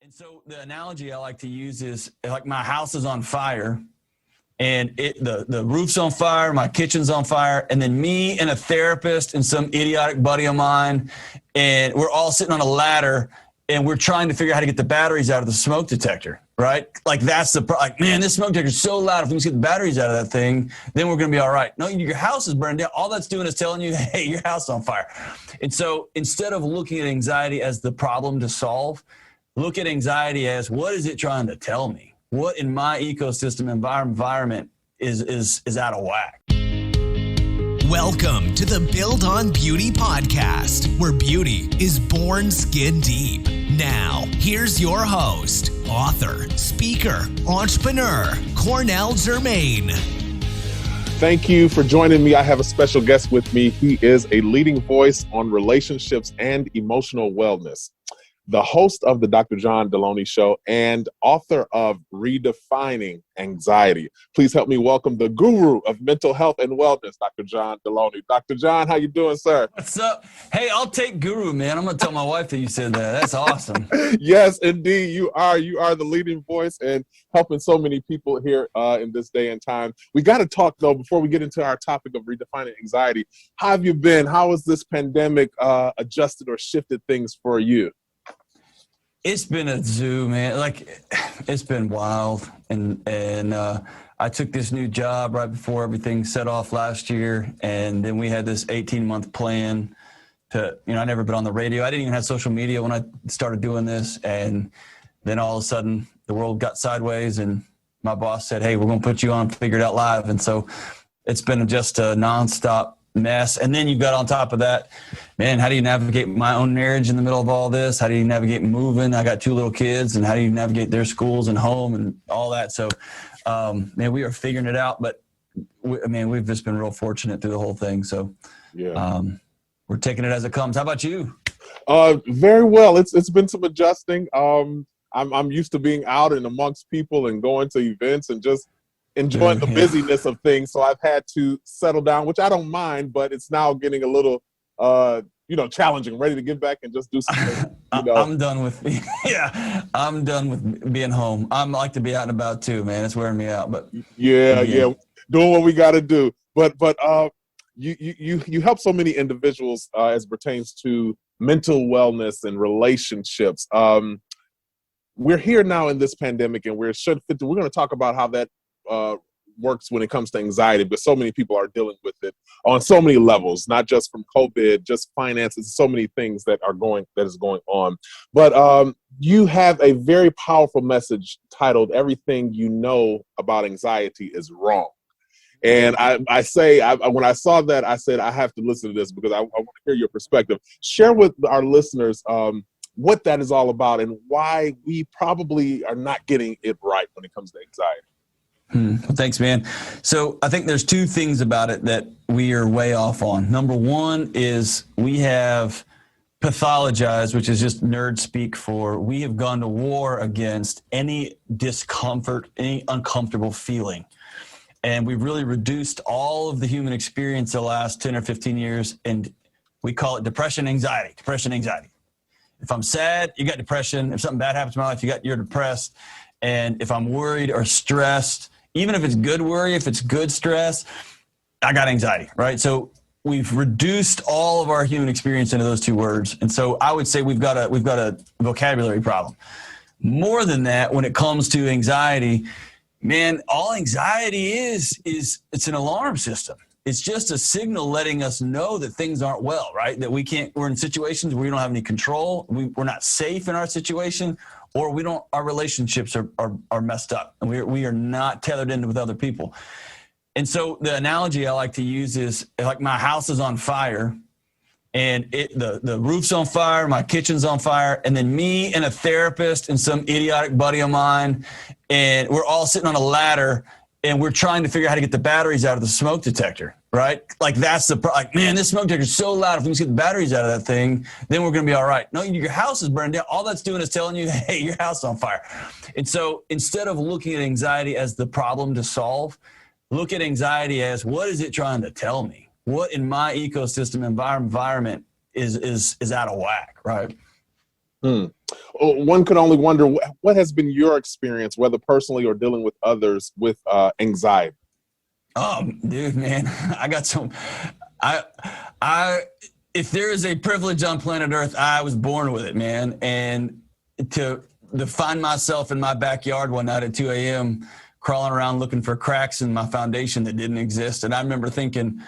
And so the analogy I like to use is like my house is on fire and the roof's on fire, my kitchen's on fire, and then me and a therapist and some idiotic buddy of mine, and we're all sitting on a ladder and we're trying to figure out how to get the batteries out of the smoke detector, right? Like that's like, man, this smoke detector is so loud. If we can get the batteries out of that thing, then we're going to be all right. No, your house is burning down. All that's doing is telling you, hey, your house is on fire. And so instead of looking at anxiety as the problem to solve, look at anxiety as what is it trying to tell me? What in my ecosystem environment is out of whack? Welcome to the Build on Beauty podcast, where beauty is born skin deep. Now, here's your host, author, speaker, entrepreneur, Cornell Jermaine. Thank you for joining me. I have a special guest with me. He is a leading voice on relationships and emotional wellness, the host of the Dr. John Delony Show, and author of Redefining Anxiety. Please help me welcome the guru of mental health and wellness, Dr. John Delony. Dr. John, how you doing, sir? What's up? Hey, I'll take guru, man. I'm going to tell my wife that you said that. That's awesome. Yes, indeed. You are the leading voice and helping so many people here in this day and time. We got to talk, though, before we get into our topic of redefining anxiety. How have you been? How has this pandemic adjusted or shifted things for you? It's been a zoo, man. Like, it's been wild. And I took this new job right before everything set off last year. And then we had this 18-month plan to, I never been on the radio. I didn't even have social media when I started doing this. And then all of a sudden the world got sideways and my boss said, hey, we're going to put you on Figure It Out Live. And so it's been just a nonstop mess. And then you've got on top of that, man, how do you navigate my own marriage in the middle of all this? How do you navigate moving? I got 2 little kids, and how do you navigate their schools and home and all that? So, man, we are figuring it out, but we've just been real fortunate through the whole thing. So, yeah, we're taking it as it comes. How about you? Very well. It's been some adjusting. I'm used to being out and amongst people and going to events and just enjoying the busyness of things. So I've had to settle down, which I don't mind, but it's now getting a little, challenging, ready to get back and just do something. I'm done with, I'm done with being home. I like to be out and about too, man. It's wearing me out, but yeah, doing what we got to do. But you help so many individuals as it pertains to mental wellness and relationships. We're here now in this pandemic, and we're going to talk about how that works when it comes to anxiety, but so many people are dealing with it on so many levels, not just from COVID, just finances, so many things that is going on. But you have a very powerful message titled "Everything You Know About Anxiety Is Wrong." And when I saw that, I said, I have to listen to this because I want to hear your perspective. Share with our listeners what that is all about and why we probably are not getting it right when it comes to anxiety. Well, thanks, man. So I think there's 2 things about it that we are way off on. Number one is we have pathologized, which is just nerd speak for, we have gone to war against any discomfort, any uncomfortable feeling. And we've really reduced all of the human experience the last 10 or 15 years. And we call it depression, anxiety. If I'm sad, you got depression. If something bad happens in my life, you're depressed. And if I'm worried or stressed, even if it's good worry, if it's good stress, I got anxiety, right? So we've reduced all of our human experience into those 2 words. And so I would say we've got a vocabulary problem. More than that, when it comes to anxiety, man, all anxiety is it's an alarm system. It's just a signal letting us know that things aren't well, right? That we're in situations where we don't have any control. We're not safe in our situation, or our relationships are messed up, and we are not tethered in with other people. And so the analogy I like to use is like my house is on fire and the roof's on fire, my kitchen's on fire, and then me and a therapist and some idiotic buddy of mine, and we're all sitting on a ladder and we're trying to figure out how to get the batteries out of the smoke detector, right? Like that's like, man, this smoke detector is so loud. If we can get the batteries out of that thing, then we're going to be all right. No, your house is burning down. All that's doing is telling you, hey, your house is on fire. And so instead of looking at anxiety as the problem to solve, look at anxiety as what is it trying to tell me? What in my ecosystem environment is out of whack, right? One could only wonder what has been your experience, whether personally or dealing with others, with anxiety. Dude, man, I got some. If there is a privilege on planet Earth, I was born with it, man. And to find myself in my backyard one night at 2 a.m. crawling around looking for cracks in my foundation that didn't exist, and I remember thinking,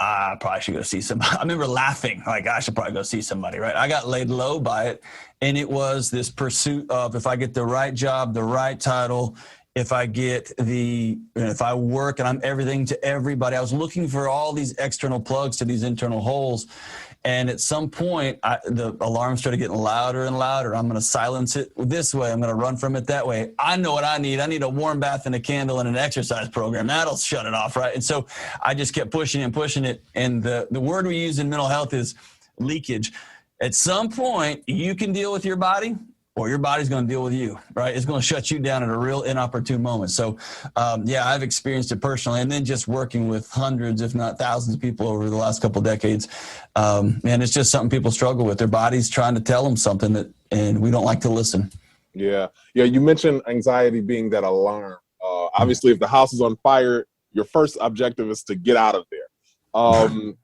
I probably should go see somebody. I remember laughing, like, I should probably go see somebody, right? I got laid low by it. And it was this pursuit of, if I get the right job, the right title, if I work and I'm everything to everybody, I was looking for all these external plugs to these internal holes. And at some point, the alarm started getting louder and louder. I'm going to silence it this way. I'm going to run from it that way. I know what I need. I need a warm bath and a candle and an exercise program. That'll shut it off, right? And so I just kept pushing and pushing it. And the word we use in mental health is leakage. At some point, you can deal with your body, or your body's going to deal with you, right? It's going to shut you down at a real inopportune moment. So, I've experienced it personally. And then just working with hundreds, if not thousands of people over the last couple of decades. And it's just something people struggle with. Their body's trying to tell them something and we don't like to listen. Yeah. You mentioned anxiety being that alarm. Obviously, if the house is on fire, your first objective is to get out of there.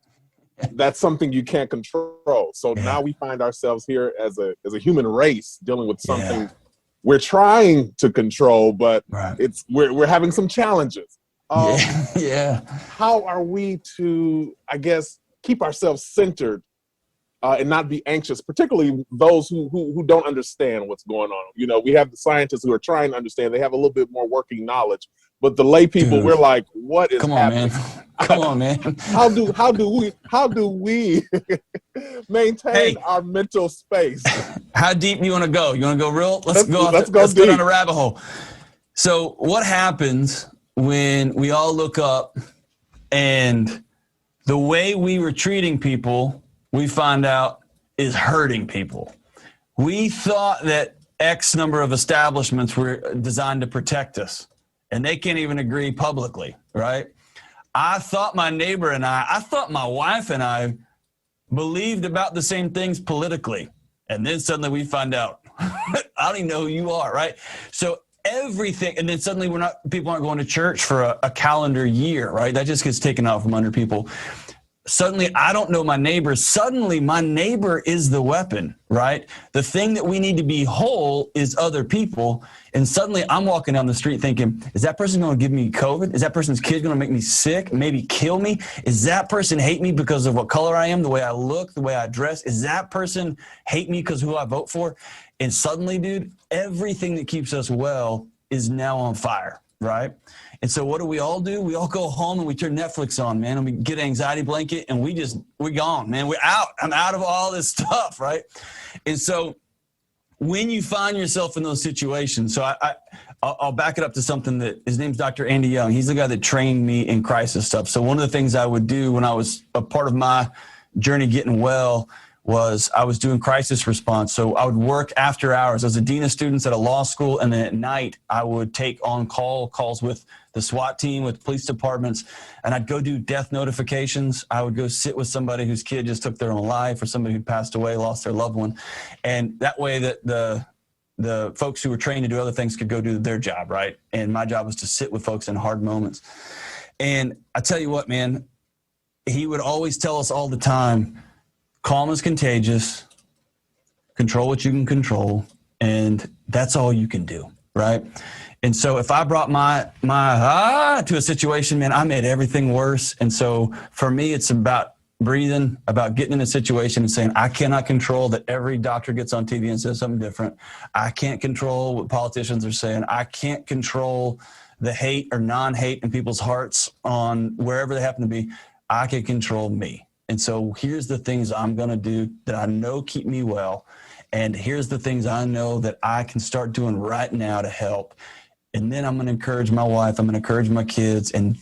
That's something you can't control. So now we find ourselves here as a human race dealing with something we're trying to control, but we're having some challenges. How are we to, I guess, keep ourselves centered and not be anxious, particularly those who don't understand what's going on? You know, we have the scientists who are trying to understand. They have a little bit more working knowledge, but the lay people, we're like, what is happening? Come on, man. How do we maintain our mental space? How deep do you want to go? You want to go real? Let's go down a rabbit hole. So what happens when we all look up and the way we were treating people, we find out is hurting people? We thought that X number of establishments were designed to protect us, and they can't even agree publicly, right? I thought my neighbor and I thought my wife and I believed about the same things politically. And then suddenly we find out, I don't even know who you are, right? So everything, and then suddenly people aren't going to church for a calendar year, right? That just gets taken out from under people. Suddenly, I don't know my neighbors. Suddenly, my neighbor is the weapon, right? The thing that we need to be whole is other people. And suddenly, I'm walking down the street thinking, is that person going to give me COVID? Is that person's kid going to make me sick, maybe kill me? Is that person hate me because of what color I am, the way I look, the way I dress? Is that person hate me because who I vote for? And suddenly, dude, everything that keeps us well is now on fire, right? And so what do? We all go home and we turn Netflix on, man, and we get an anxiety blanket and we're gone, man. We're out. I'm out of all this stuff, right? And so when you find yourself in those situations, so I'll back it up to something that his name's Dr. Andy Young. He's the guy that trained me in crisis stuff. So one of the things I would do when I was a part of my journey getting well was I was doing crisis response. So I would work after hours. I was a dean of students at a law school, and then at night I would take on calls with the SWAT team, with police departments, and I'd go do death notifications. I would go sit with somebody whose kid just took their own life, or somebody who passed away, lost their loved one. And that way that the folks who were trained to do other things could go do their job, right? And my job was to sit with folks in hard moments. And I tell you what, man, he would always tell us all the time, calm is contagious, control what you can control, and that's all you can do, right? And so if I brought my to a situation, man, I made everything worse. And so for me, it's about breathing, about getting in a situation and saying, I cannot control that every doctor gets on TV and says something different. I can't control what politicians are saying. I can't control the hate or non-hate in people's hearts on wherever they happen to be. I can control me. And so here's the things I'm going to do that I know keep me well. And here's the things I know that I can start doing right now to help. And then I'm going to encourage my wife. I'm going to encourage my kids. And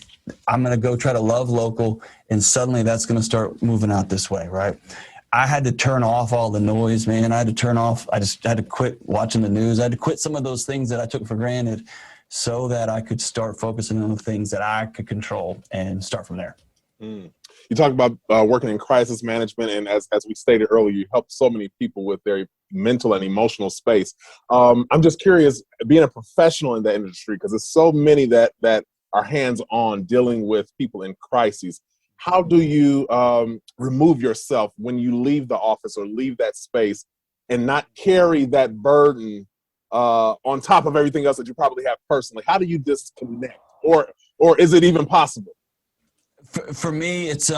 I'm going to go try to love local. And suddenly that's going to start moving out this way, right? I had to turn off all the noise, man. I just had to quit watching the news. I had to quit some of those things that I took for granted so that I could start focusing on the things that I could control and start from there. You talk about working in crisis management, and as we stated earlier, you help so many people with their mental and emotional space. I'm just curious, being a professional in that industry, because there's so many that are hands-on dealing with people in crises. How do you remove yourself when you leave the office or leave that space and not carry that burden on top of everything else that you probably have personally? How do you disconnect, or is it even possible? For me, I've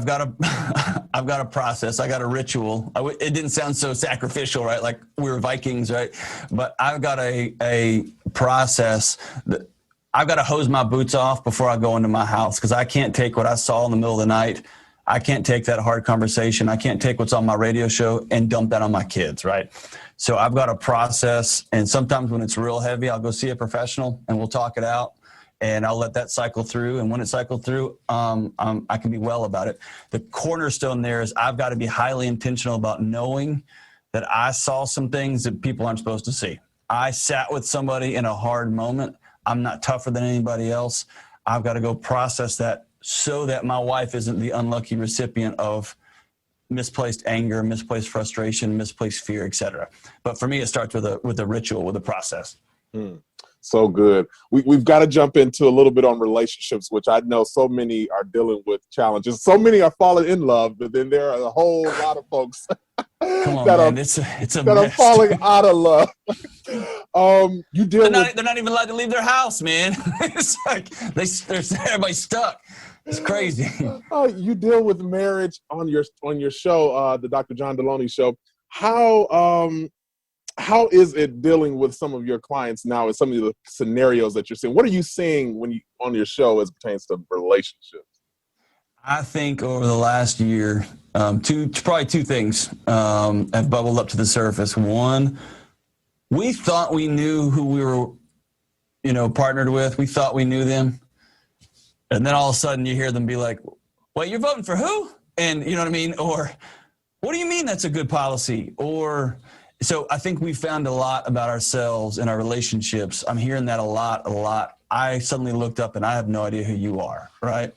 got a process. I got a ritual. It didn't sound so sacrificial, right? Like we were Vikings, right? But I've got a process that I've got to hose my boots off before I go into my house, because I can't take what I saw in the middle of the night. I can't take that hard conversation. I can't take what's on my radio show and dump that on my kids, right? So I've got a process, and sometimes when it's real heavy, I'll go see a professional and we'll talk it out, and I'll let that cycle through. And when it cycles through, I can be well about it. The cornerstone there is I've got to be highly intentional about knowing that I saw some things that people aren't supposed to see. I sat with somebody in a hard moment. I'm not tougher than anybody else. I've got to go process that so that my wife isn't the unlucky recipient of misplaced anger, misplaced frustration, misplaced fear, etc. But for me, it starts with a ritual, with a process. So good. We've got to jump into a little bit on relationships, which I know so many are dealing with challenges. So many are falling in love, but then there are a whole lot of folks that are falling out of love. They're not even allowed to leave their house, man. It's like everybody's stuck. It's crazy. You deal with marriage on your show, the Dr. John Delony show. How is it dealing with some of your clients now and some of the scenarios that you're seeing? What are you seeing when you on your show as it pertains to relationships? I think over the last year, probably two things have bubbled up to the surface. One, we thought we knew who we were, partnered with. We thought we knew them. And then all of a sudden you hear them be like, wait, you're voting for who? And you know what I mean? Or what do you mean that's a good policy? Or so I think we found a lot about ourselves and our relationships. I'm hearing that a lot. I suddenly looked up and I have no idea who you are, right?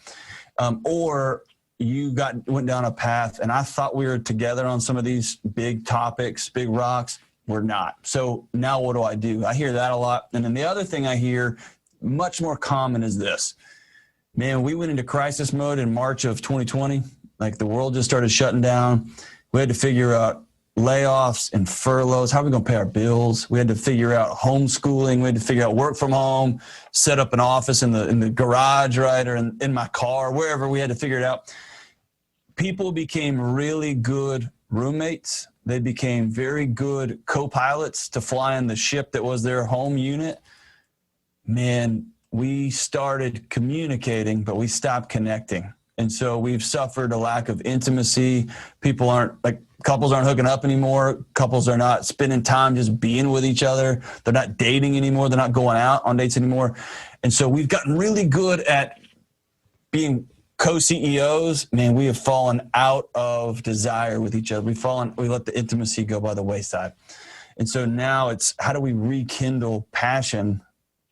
Or you went down a path and I thought we were together on some of these big topics, big rocks. We're not. So now what do? I hear that a lot. And then the other thing I hear much more common is this. Man, we went into crisis mode in March of 2020. Like the world just started shutting down. We had to figure out layoffs and furloughs. How are we going to pay our bills? We had to figure out homeschooling. We had to figure out work from home, set up an office in the garage, right? Or in my car, wherever. We had to figure it out. People became really good roommates. They became very good co-pilots to fly in the ship that was their home unit. Man, we started communicating, but we stopped connecting. And so we've suffered a lack of intimacy. Couples aren't hooking up anymore. Couples are not spending time just being with each other. They're not dating anymore. They're not going out on dates anymore. And so we've gotten really good at being co-CEOs. Man, we have fallen out of desire with each other. We let the intimacy go by the wayside. And so now it's how do we rekindle passion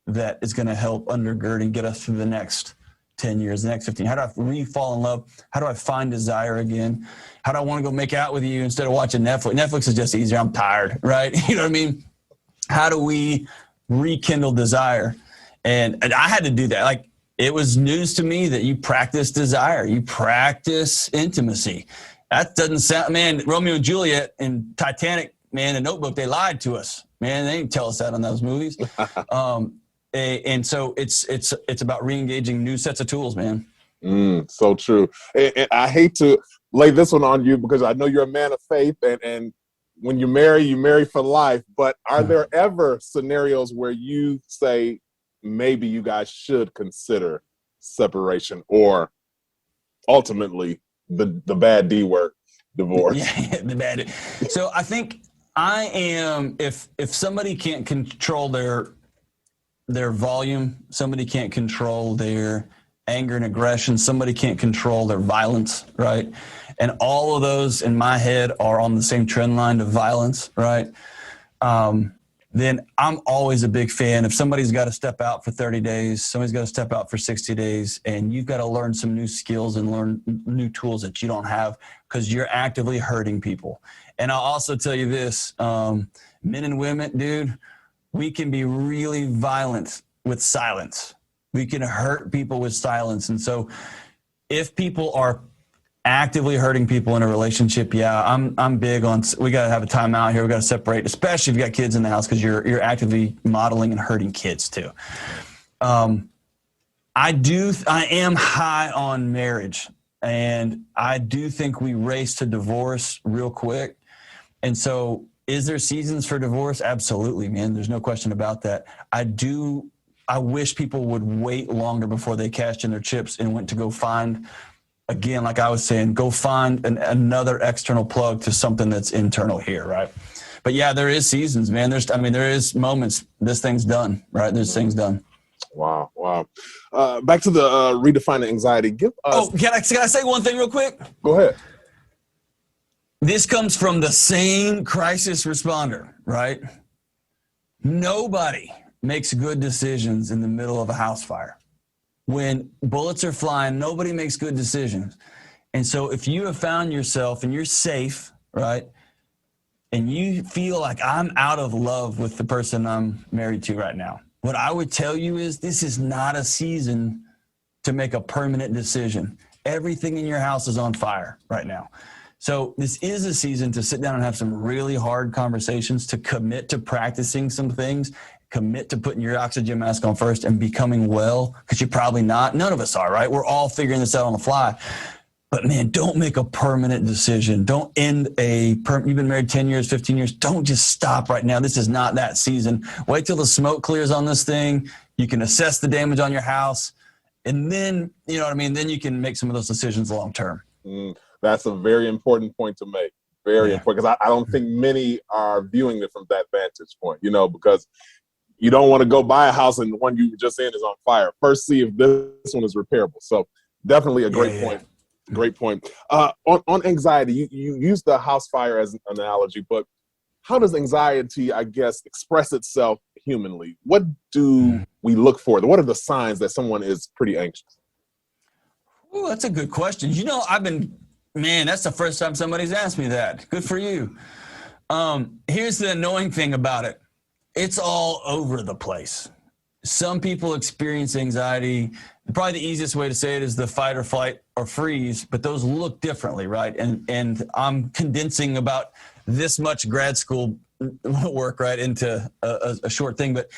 that is going to help undergird and get us through the next 10 years, the next 15. How do I re-fall in love? How do I find desire again? How do I want to go make out with you instead of watching Netflix? Netflix is just easier. I'm tired, right? You know what I mean? How do we rekindle desire? And I had to do that. Like, it was news to me that you practice desire. You practice intimacy. That doesn't sound, man, Romeo and Juliet and Titanic, man, the Notebook, they lied to us. Man, they didn't tell us that on those movies. And so it's about re-engaging new sets of tools, man. So true. And I hate to lay this one on you because I know you're a man of faith, and when you marry for life. But are there ever scenarios where you say maybe you guys should consider separation, or ultimately the bad D word, divorce? Yeah, the bad. So I think if somebody can't control their volume, somebody can't control their anger and aggression, somebody can't control their violence, right? And all of those in my head are on the same trend line of violence, right? then I'm always a big fan. If somebody's got to step out for 30 days, somebody's got to step out for 60 days, and you've got to learn some new skills and learn new tools that you don't have because you're actively hurting people. And I'll also tell you this, men and women, dude, we can be really violent with silence. We can hurt people with silence. And so if people are actively hurting people in a relationship, yeah, I'm big on, we got to have a timeout here. We got to separate, especially if you got kids in the house, because you're actively modeling and hurting kids too. I am high on marriage, and I do think we race to divorce real quick. And so is there seasons for divorce? Absolutely, man. There's no question about that. I wish people would wait longer before they cashed in their chips and went to go find, again, like I was saying, go find another external plug to something that's internal here, right? But yeah, there is seasons, man. There is moments. This thing's done, right? This thing's done. Wow. Back to the redefining anxiety. Give us. Oh, can I say one thing real quick? Go ahead. This comes from the same crisis responder, right? Nobody makes good decisions in the middle of a house fire. When bullets are flying, nobody makes good decisions. And so if you have found yourself and you're safe, right, and you feel like I'm out of love with the person I'm married to right now, what I would tell you is this is not a season to make a permanent decision. Everything in your house is on fire right now. So this is a season to sit down and have some really hard conversations, to commit to practicing some things, commit to putting your oxygen mask on first and becoming well, because you're probably not. None of us are, right? We're all figuring this out on the fly. But man, don't make a permanent decision. Don't end you've been married 10 years, 15 years. Don't just stop right now. This is not that season. Wait till the smoke clears on this thing. You can assess the damage on your house. And then, you know what I mean? Then you can make some of those decisions long term. That's a very important point to make. Very important, because I don't think many are viewing it from that vantage point, because you don't want to go buy a house and the one you were just in is on fire. First, see if this one is repairable. So definitely a great point. Great point. On anxiety, you use the house fire as an analogy, but how does anxiety, I guess, express itself humanly? What do we look for? What are the signs that someone is pretty anxious? Oh, that's a good question. That's the first time somebody's asked me that. Good for you. Here's the annoying thing about it. It's all over the place. Some people experience anxiety. Probably the easiest way to say it is the fight or flight or freeze, but those look differently, right? And I'm condensing about this much grad school work right into a short thing. But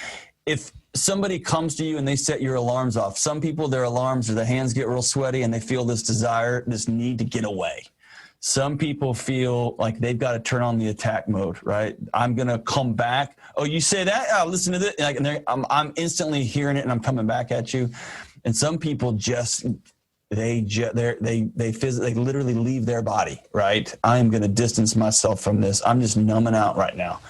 if somebody comes to you and they set your alarms off, some people, their alarms or their hands get real sweaty and they feel this desire, this need to get away. Some people feel like they've got to turn on the attack mode, right? I'm going to come back. Oh, you say that? Oh, listen to this. I'm instantly hearing it and I'm coming back at you. And some people they literally leave their body, right? I am going to distance myself from this. I'm just numbing out right now.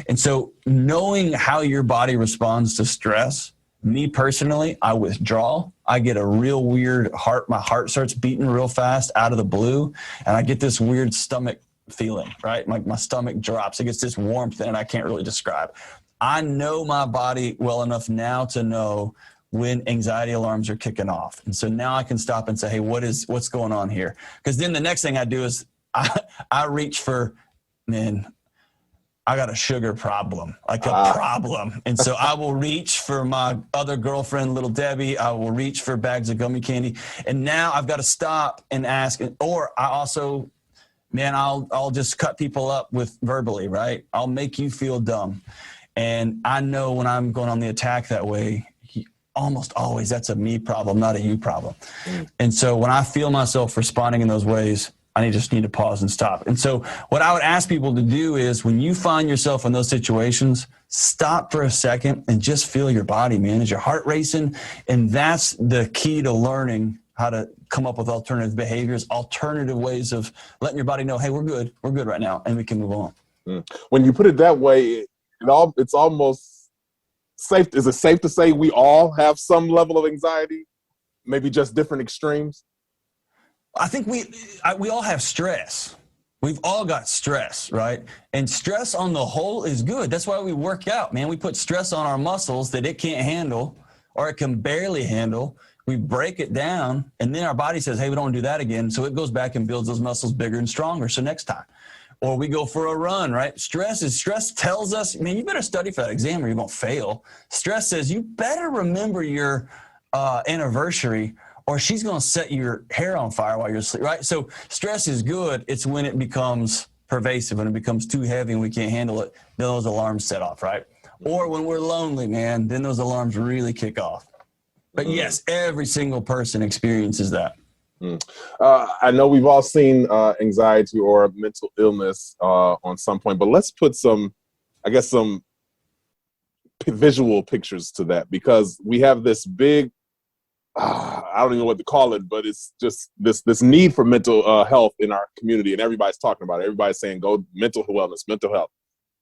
And so knowing how your body responds to stress, me personally, I withdraw. I get a real weird heart. My heart starts beating real fast out of the blue. And I get this weird stomach feeling, right? My stomach drops. It gets this warmth in it I can't really describe. I know my body well enough now to know when anxiety alarms are kicking off. And so now I can stop and say, hey, what's going on here? Because then the next thing I do is I reach for, I got a sugar problem, problem. And so I will reach for my other girlfriend, Little Debbie. I will reach for bags of gummy candy. And now I've got to stop and ask. Or I also, I'll just cut people up with verbally, right? I'll make you feel dumb. And I know when I'm going on the attack that way, almost always that's a me problem, not a you problem. And so when I feel myself responding in those ways, I just need to pause and stop. And so what I would ask people to do is when you find yourself in those situations, stop for a second and just feel your body, man. Is your heart racing? And that's the key to learning how to come up with alternative behaviors, alternative ways of letting your body know, hey, we're good right now, and we can move on. When you put it that way, it's almost safe. Is it safe to say we all have some level of anxiety, maybe just different extremes? I think we all have stress. We've all got stress, right? And stress on the whole is good. That's why we work out, man. We put stress on our muscles that it can't handle or it can barely handle. We break it down, and then our body says, hey, we don't do that again. So it goes back and builds those muscles bigger and stronger. So next time. Or we go for a run, right? Stress tells us, man, you better study for that exam or you're going to fail. Stress says you better remember your anniversary or she's going to set your hair on fire while you're asleep, right? So stress is good. It's when it becomes pervasive, when it becomes too heavy and we can't handle it, then those alarms set off, right? Or when we're lonely, man, then those alarms really kick off. But yes, every single person experiences that. I know we've all seen anxiety or mental illness on some point, but let's put some visual pictures to that, because we have this big, I don't even know what to call it, but it's just this need for mental health in our community, and everybody's talking about it. Everybody's saying go mental wellness, mental health.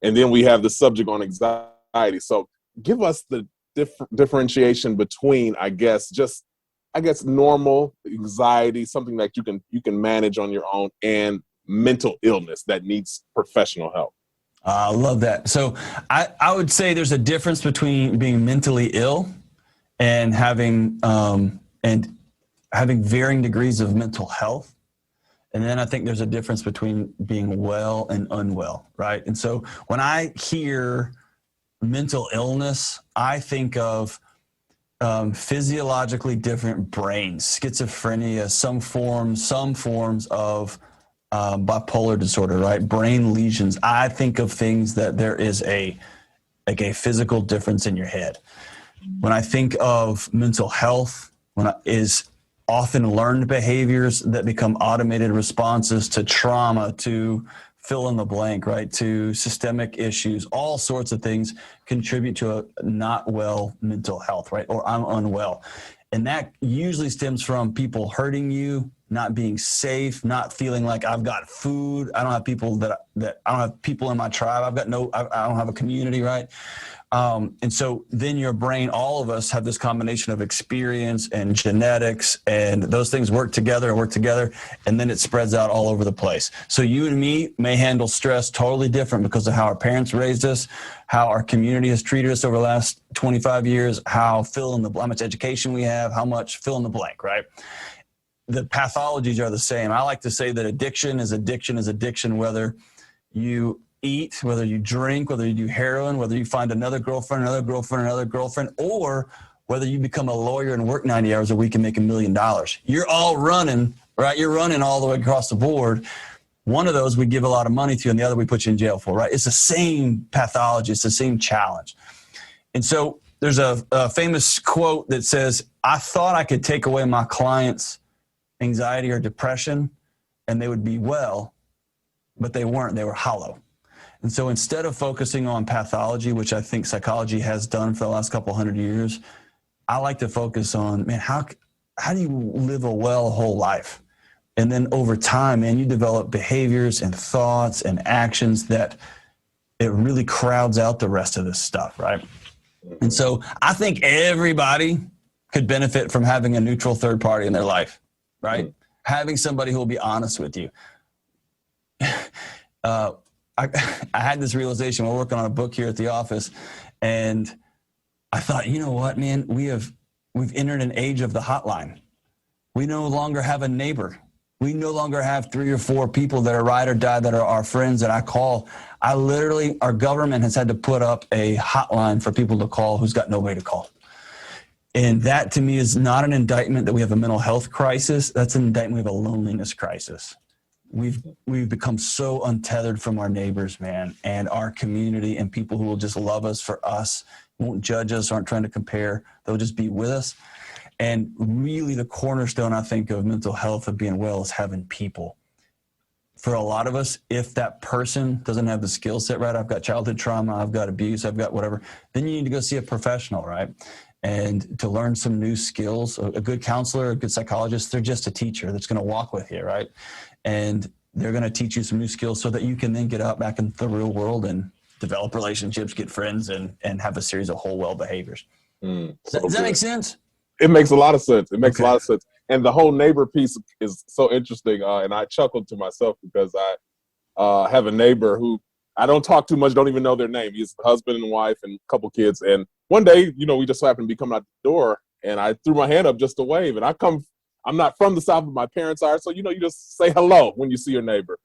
And then we have the subject on anxiety. So give us the differentiation between, I guess, normal anxiety, something that you can manage on your own, and mental illness that needs professional help. I love that. So I would say there's a difference between being mentally ill and having varying degrees of mental health. And then I think there's a difference between being well and unwell, right? And so when I hear mental illness, I think of physiologically different brains, schizophrenia, some forms of bipolar disorder, right? Brain lesions. I think of things that there is a physical difference in your head. When I think of mental health, is often learned behaviors that become automated responses to trauma, to fill in the blank, right? To systemic issues, all sorts of things contribute to a not well mental health, right? Or I'm unwell. And that usually stems from people hurting you, not being safe, not feeling like I've got food. I don't have people I don't have people in my tribe. I don't have a community, right? And so then your brain, all of us have this combination of experience and genetics, and those things work together, and then it spreads out all over the place. So you and me may handle stress totally different because of how our parents raised us, how our community has treated us over the last 25 years, how much education we have, how much fill in the blank, right? The pathologies are the same. I like to say that addiction is addiction, whether you eat, whether you drink, whether you do heroin, whether you find another girlfriend, or whether you become a lawyer and work 90 hours a week and make $1 million. You're all running, right? You're running all the way across the board. One of those we give a lot of money to, and the other we put you in jail for, right? It's the same pathology. It's the same challenge. And so there's a famous quote that says, I thought I could take away my client's anxiety or depression and they would be well, but they weren't. They were hollow. And so instead of focusing on pathology, which I think psychology has done for the last couple hundred years, I like to focus on, man, how do you live a whole life? And then over time, man, you develop behaviors and thoughts and actions that it really crowds out the rest of this stuff, right? And so I think everybody could benefit from having a neutral third party in their life, right? Having somebody who will be honest with you. I had this realization. We're working on a book here at the office, and I thought, you know what, man, we've entered an age of the hotline. We no longer have a neighbor. We no longer have 3 or 4 people that are ride or die that are our friends that I call. Our government has had to put up a hotline for people to call who's got nobody to call. And that to me is not an indictment that we have a mental health crisis. That's an indictment we have a loneliness crisis. We've become so untethered from our neighbors, man, and our community, and people who will just love us for us, won't judge us, aren't trying to compare. They'll just be with us. And really the cornerstone, I think, of mental health, of being well, is having people. For a lot of us, if that person doesn't have the skill set right, I've got childhood trauma, I've got abuse, I've got whatever, then you need to go see a professional, right? And to learn some new skills. A good counselor, a good psychologist, they're just a teacher that's going to walk with you, right? And they're going to teach you some new skills so that you can then get out back into the real world and develop relationships, get friends, and have a series of whole well behaviors. Does that make sense? It makes a lot of sense. A lot of sense. And the whole neighbor piece is so interesting. And I chuckled to myself because have a neighbor who I don't talk too much, don't even know their name. He's husband and wife and a couple kids. And one day, we just happened to be coming out the door, and I threw my hand up just to wave. And I'm not from the South, but my parents are. So, you just say hello when you see your neighbor.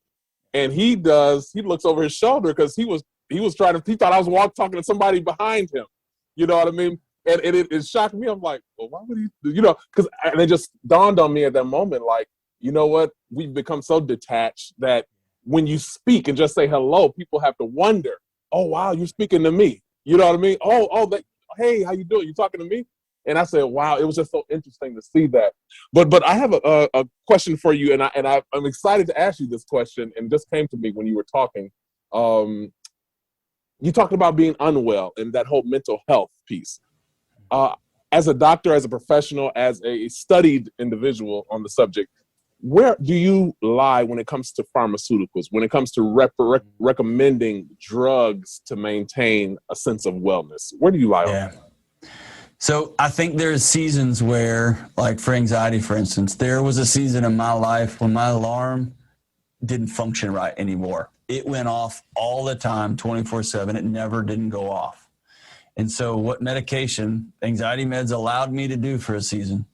And he looks over his shoulder because he thought I was talking to somebody behind him. You know what I mean? And it shocked me. I'm like, well, why would he, because it just dawned on me at that moment, like, you know what? We've become so detached that when you speak and just say hello, people have to wonder, oh, wow, you're speaking to me. You know what I mean? Hey, how you doing? You talking to me? And I said, wow, it was just so interesting to see that. But I have a question for you, and I'm excited to ask you this question, and this came to me when you were talking. You talked about being unwell and that whole mental health piece. As a doctor, as a professional, as a studied individual on the subject, where do you lie when it comes to pharmaceuticals, when it comes to recommending drugs to maintain a sense of wellness? Where do you lie on that? So I think there's seasons where, like for anxiety, for instance, there was a season in my life when my alarm didn't function right anymore. It went off all the time, 24/7. It never didn't go off. And so what medication, anxiety meds allowed me to do for a season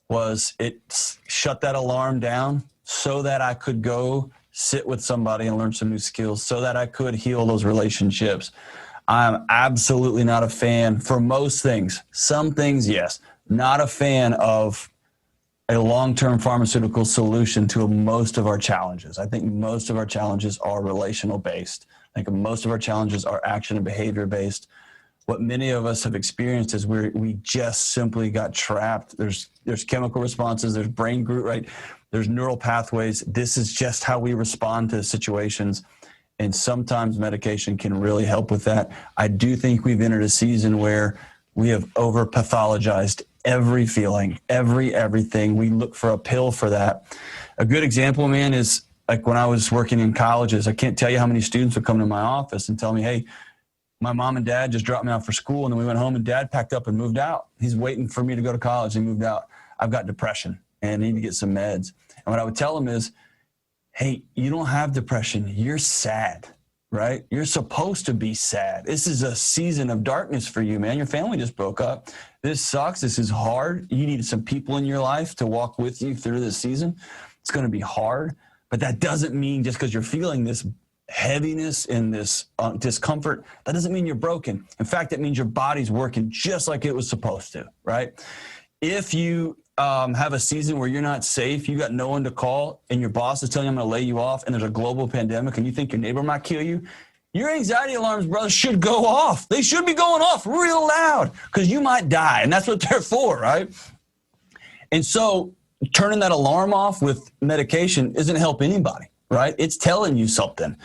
was it shut that alarm down so that I could go sit with somebody and learn some new skills, so that I could heal those relationships. I'm absolutely not a fan for most things. Some things, yes. Not a fan of a long-term pharmaceutical solution to most of our challenges. I think most of our challenges are relational based. I think most of our challenges are action and behavior based. What many of us have experienced is we just simply got trapped. There's chemical responses, there's brain group, right? There's neural pathways. This is just how we respond to situations. And sometimes medication can really help with that. I do think we've entered a season where we have over pathologized every feeling, everything. We look for a pill for that. A good example, man, is like when I was working in colleges, I can't tell you how many students would come to my office and tell me, hey, my mom and dad just dropped me off for school, and then we went home and dad packed up and moved out. He's waiting for me to go to college and moved out. I've got depression and I need to get some meds. And what I would tell them is, hey, you don't have depression. You're sad, right? You're supposed to be sad. This is a season of darkness for you, man. Your family just broke up. This sucks. This is hard. You need some people in your life to walk with you through this season. It's going to be hard, but that doesn't mean just because you're feeling this heaviness and this discomfort, that doesn't mean you're broken. In fact, it means your body's working just like it was supposed to, right? If you have a season where you're not safe, you got no one to call, and your boss is telling you I'm going to lay you off, and there's a global pandemic, and you think your neighbor might kill you, your anxiety alarms, brother, should go off. They should be going off real loud because you might die, and that's what they're for, right? And so turning that alarm off with medication isn't help anybody, right? It's telling you something.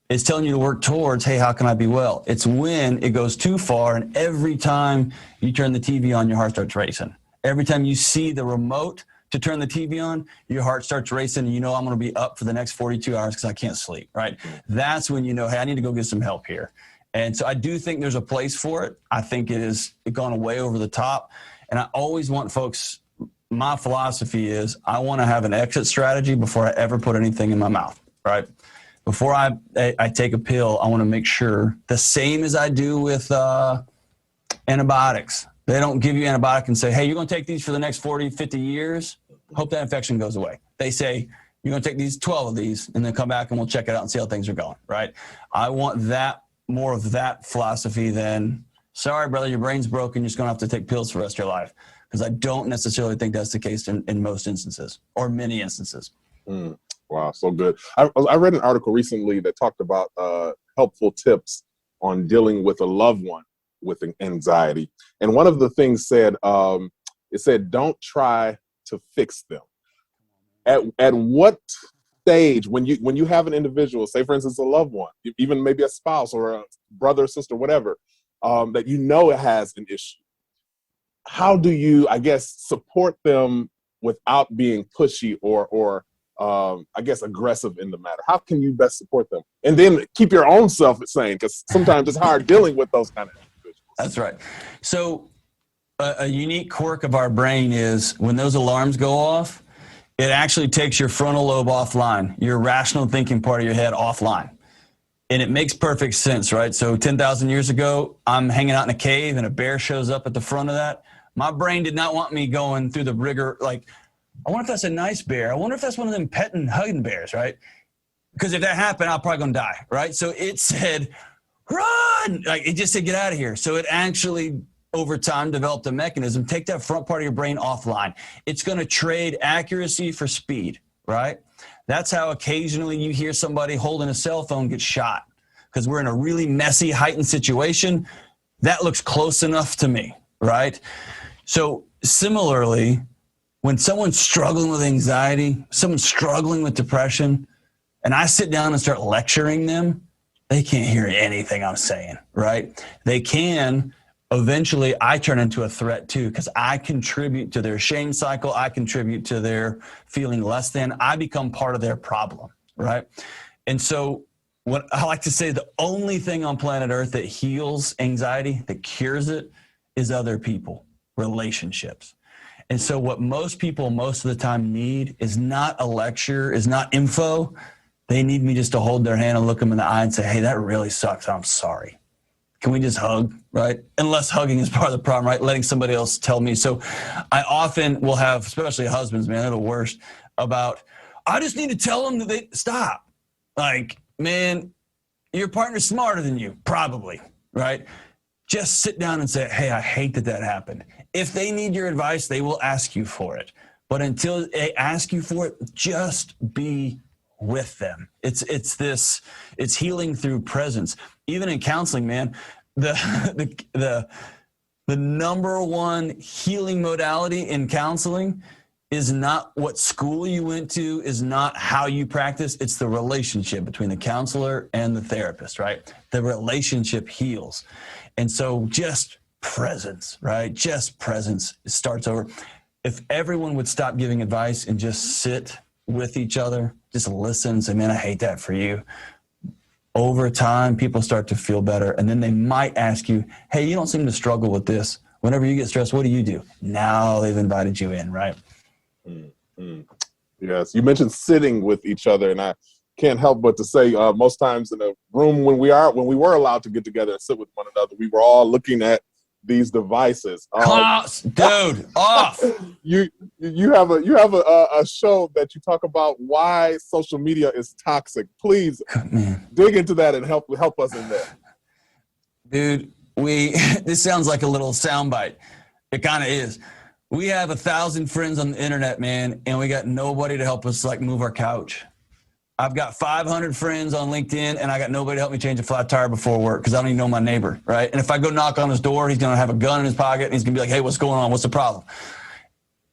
It's telling you to work towards, hey, how can I be well? It's when it goes too far, and every time you turn the TV on, your heart starts racing. Every time you see the remote to turn the TV on, your heart starts racing, and you know I'm going to be up for the next 42 hours because I can't sleep, right? That's when you know, hey, I need to go get some help here. And so I do think there's a place for it. I think it's gone way over the top. And I always want folks, my philosophy is I want to have an exit strategy before I ever put anything in my mouth, right? Before I take a pill, I want to make sure, the same as I do with antibiotics. They don't give you antibiotic and say, hey, you're going to take these for the next 40, 50 years. Hope that infection goes away. They say, you're going to take these 12 of these and then come back and we'll check it out and see how things are going, right? I want that, more of that philosophy than, sorry, brother, your brain's broken. You're just going to have to take pills for the rest of your life. Because I don't necessarily think that's the case in most instances or many instances. Wow, so good. I read an article recently that talked about helpful tips on dealing with a loved one with anxiety. And one of the things said, it said, don't try to fix them. At what stage, when you have an individual, say for instance, a loved one, even maybe a spouse or a brother, sister, whatever, that you know it has an issue, how do you, I guess, support them without being pushy or I guess, aggressive in the matter? How can you best support them? And then keep your own self sane, because sometimes it's hard dealing with those kind of individuals. That's right. So a unique quirk of our brain is when those alarms go off, it actually takes your frontal lobe offline, your rational thinking part of your head offline. And it makes perfect sense, right? So 10,000 years ago, I'm hanging out in a cave and a bear shows up at the front of that. My brain did not want me going through the rigor. Like, I wonder if that's a nice bear. I wonder if that's one of them petting, hugging bears, right? Because if that happened, I'm probably going to die, right? So it said, run! Like, it just said, get out of here. So it actually, over time, developed a mechanism. Take that front part of your brain offline. It's going to trade accuracy for speed, right? That's how occasionally you hear somebody holding a cell phone get shot, because we're in a really messy, heightened situation. That looks close enough to me, right? So similarly, when someone's struggling with anxiety, someone's struggling with depression, and I sit down and start lecturing them, they can't hear anything I'm saying, right? They can. Eventually, I turn into a threat too, because I contribute to their shame cycle. I contribute to their feeling less than. I become part of their problem, right? And so what I like to say, the only thing on planet Earth that heals anxiety, that cures it, is other people, relationships. And so what most people most of the time need is not a lecture, is not info. They need me just to hold their hand and look them in the eye and say, hey, that really sucks. I'm sorry. Can we just hug, right? Unless hugging is part of the problem, right? Letting somebody else tell me. So I often will have, especially husbands, man, they're the worst, about, I just need to tell them that they stop. Like, man, your partner's smarter than you, probably, right? Just sit down and say, hey, I hate that that happened. If they need your advice, they will ask you for it. But until they ask you for it, just be with them. It's healing through presence. Even in counseling, man, the number one healing modality in counseling is not what school you went to, is not how you practice. It's the relationship between the counselor and the therapist, right? The relationship heals. And so just presence, right? Just presence starts over. If everyone would stop giving advice and just sit with each other, just listen and say, man, I hate that for you. Over time, people start to feel better. And then they might ask you, hey, you don't seem to struggle with this. Whenever you get stressed, what do you do? Now they've invited you in, right? Mm-hmm. Yes. You mentioned sitting with each other, and I can't help but to say most times in a room when we were allowed to get together and sit with one another, we were all looking at these devices. Dude, off. You have a show that you talk about why social media is toxic. Please dig into that and help us in there. Dude, this sounds like a little soundbite. It kind of is. We have 1,000 friends on the internet, man, and we got nobody to help us like move our couch. I've got 500 friends on LinkedIn, and I got nobody to help me change a flat tire before work because I don't even know my neighbor, right? And if I go knock on his door, he's going to have a gun in his pocket, and he's going to be like, hey, what's going on? What's the problem?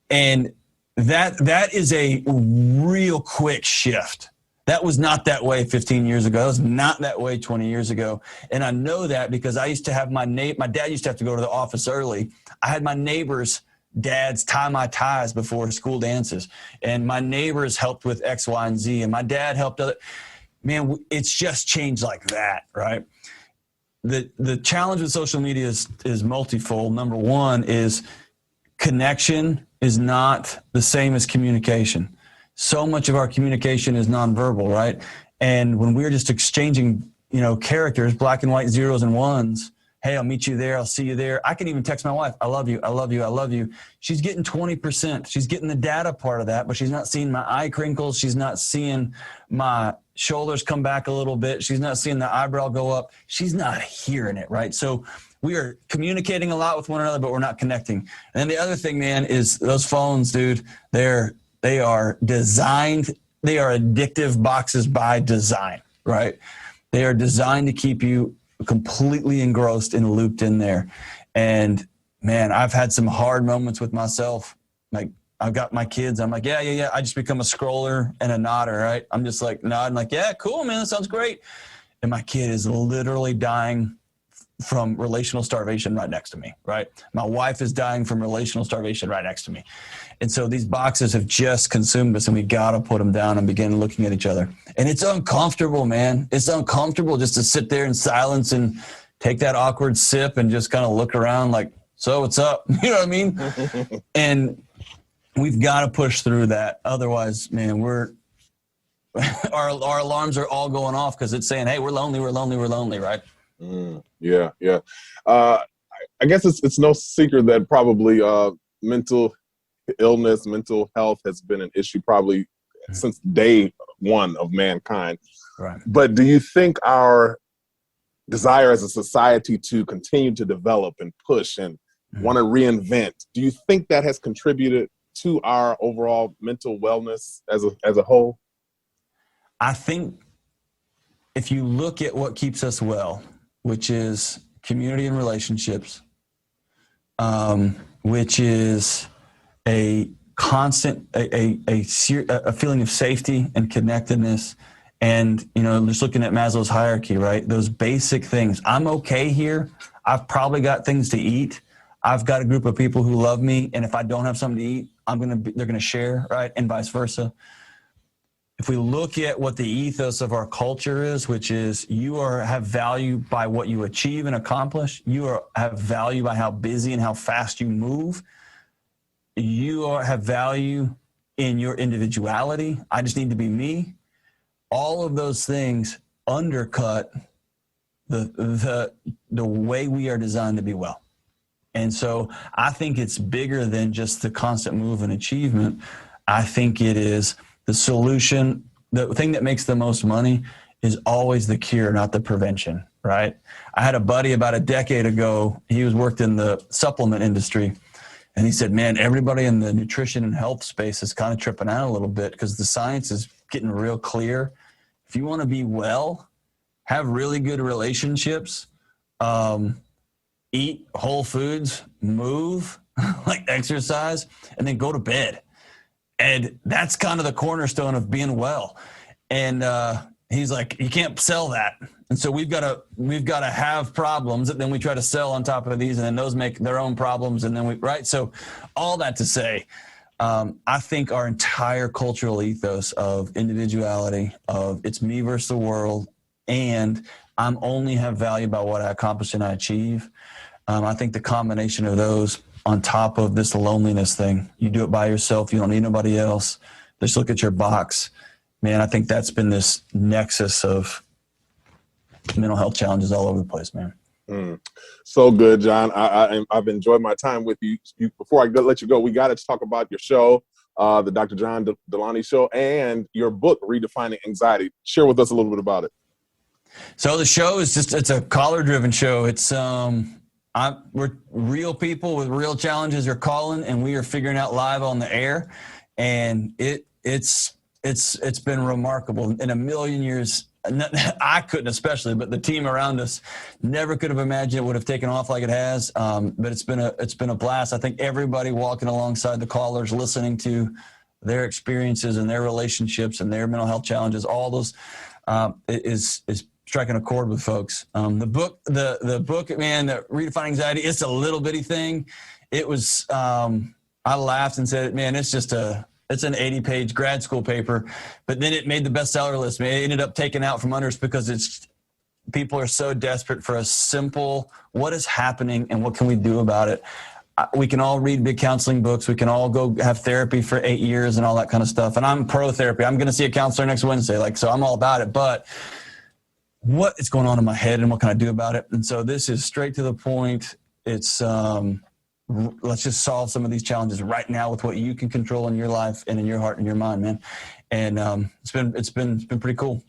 And that is a real quick shift. That was not that way 15 years ago. That was not that way 20 years ago. And I know that because I used to have my dad used to have to go to the office early. I had my neighbors' dads tie my ties before school dances, and my neighbors helped with X, Y, and Z, and my dad helped other. Man, it's just changed like that, right? The challenge with social media is multifold. Number one is connection is not the same as communication. So much of our communication is nonverbal, right? And when we're just exchanging, characters, black and white, zeros and ones, hey, I'll meet you there. I'll see you there. I can even text my wife. I love you. I love you. I love you. She's getting 20%. She's getting the data part of that, but she's not seeing my eye crinkles. She's not seeing my shoulders come back a little bit. She's not seeing the eyebrow go up. She's not hearing it, right? So we are communicating a lot with one another, but we're not connecting. And then the other thing, man, is those phones, dude, they are designed. They are addictive boxes by design, right? They are designed to keep you completely engrossed and looped in there. And man, I've had some hard moments with myself. Like I've got my kids. I'm like, yeah. I just become a scroller and a nodder, right? I'm just like nodding like, yeah, cool, man. That sounds great. And my kid is literally dying from relational starvation right next to me, right? My wife is dying from relational starvation right next to me. And so these boxes have just consumed us, and we got to put them down and begin looking at each other. And it's uncomfortable, man. It's uncomfortable just to sit there in silence and take that awkward sip and just kind of look around like, so what's up? You know what I mean? And we've got to push through that. Otherwise, man, our alarms are all going off because it's saying, hey, we're lonely, right? Yeah. I guess it's no secret that probably mental illness, mental health has been an issue probably since day one of mankind. Right. But do you think our desire as a society to continue to develop and push and want to reinvent, do you think that has contributed to our overall mental wellness as a whole? I think if you look at what keeps us well, which is community and relationships, which is a constant, a feeling of safety and connectedness. And, just looking at Maslow's hierarchy, right? Those basic things. I'm okay here. I've probably got things to eat. I've got a group of people who love me. And if I don't have something to eat, they're going to share, right? And vice versa. If we look at what the ethos of our culture is, which is have value by what you achieve and accomplish. Have value by how busy and how fast you move. Have value in your individuality. I just need to be me. All of those things undercut the way we are designed to be well. And so I think it's bigger than just the constant move and achievement. I think it is the solution. The thing that makes the most money is always the cure, not the prevention, right? I had a buddy about a decade ago. He worked in the supplement industry. And he said, man, everybody in the nutrition and health space is kind of tripping out a little bit because the science is getting real clear. If you want to be well, have really good relationships, eat whole foods, move, like exercise, and then go to bed. And that's kind of the cornerstone of being well. And he's like, you can't sell that. And so we've got to have problems that then we try to sell on top of these, and then those make their own problems. And then right. So all that to say, I think our entire cultural ethos of individuality, of it's me versus the world, and I'm only have value by what I accomplish and I achieve. I think the combination of those on top of this loneliness thing, you do it by yourself. You don't need nobody else. Just look at your box, man. I think that's been this nexus of mental health challenges all over the place, man. So good, John. I've enjoyed my time with you. Before I let you go, we got to talk about your show, the Dr. John Delony Show, and your book, Redefining Anxiety. Share with us a little bit about it. So the show is it's a caller-driven show. It's we're real people with real challenges are calling, and we are figuring out live on the air, and it's been remarkable. In a million years, I couldn't especially, but the team around us never could have imagined it would have taken off like it has. But it's been a blast. I think everybody walking alongside the callers, listening to their experiences and their relationships and their mental health challenges, all those is striking a chord with folks. The book, man, the Redefining Anxiety, it's a little bitty thing. It was, I laughed and said, man, it's an 80-page grad school paper, but then it made the bestseller list. Man, it ended up taken out from under us because people are so desperate for a simple, what is happening and what can we do about it? We can all read big counseling books. We can all go have therapy for 8 years and all that kind of stuff. And I'm pro therapy. I'm going to see a counselor next Wednesday. So I'm all about it. But what is going on in my head and what can I do about it? And so this is straight to the point. It's, let's just solve some of these challenges right now with what you can control in your life and in your heart and your mind, man. And it's been pretty cool.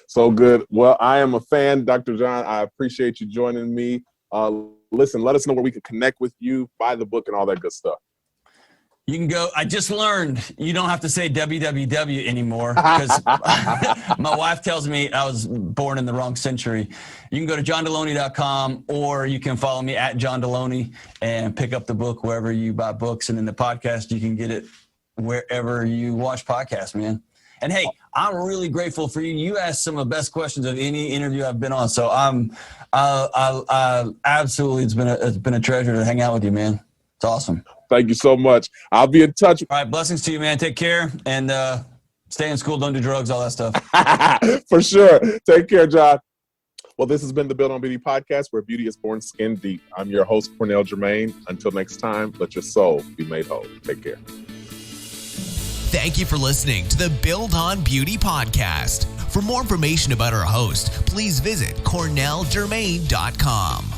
So good. Well, I am a fan, Dr. John. I appreciate you joining me. Listen, let us know where we can connect with you, buy the book, and all that good stuff. You can go. I just learned you don't have to say www anymore because my wife tells me I was born in the wrong century. You can go to drjohndelony.com, or you can follow me at John Delony and pick up the book wherever you buy books. And then the podcast, you can get it wherever you watch podcasts, man. And hey, I'm really grateful for you. You asked some of the best questions of any interview I've been on. So I absolutely, it's been a treasure to hang out with you, man. It's awesome. Thank you so much. I'll be in touch. All right. Blessings to you, man. Take care and stay in school. Don't do drugs, all that stuff. For sure. Take care, John. Well, this has been the Build on Beauty podcast, where beauty is born skin deep. I'm your host, Cornell Jermaine. Until next time, let your soul be made whole. Take care. Thank you for listening to the Build on Beauty podcast. For more information about our host, please visit cornelljermaine.com.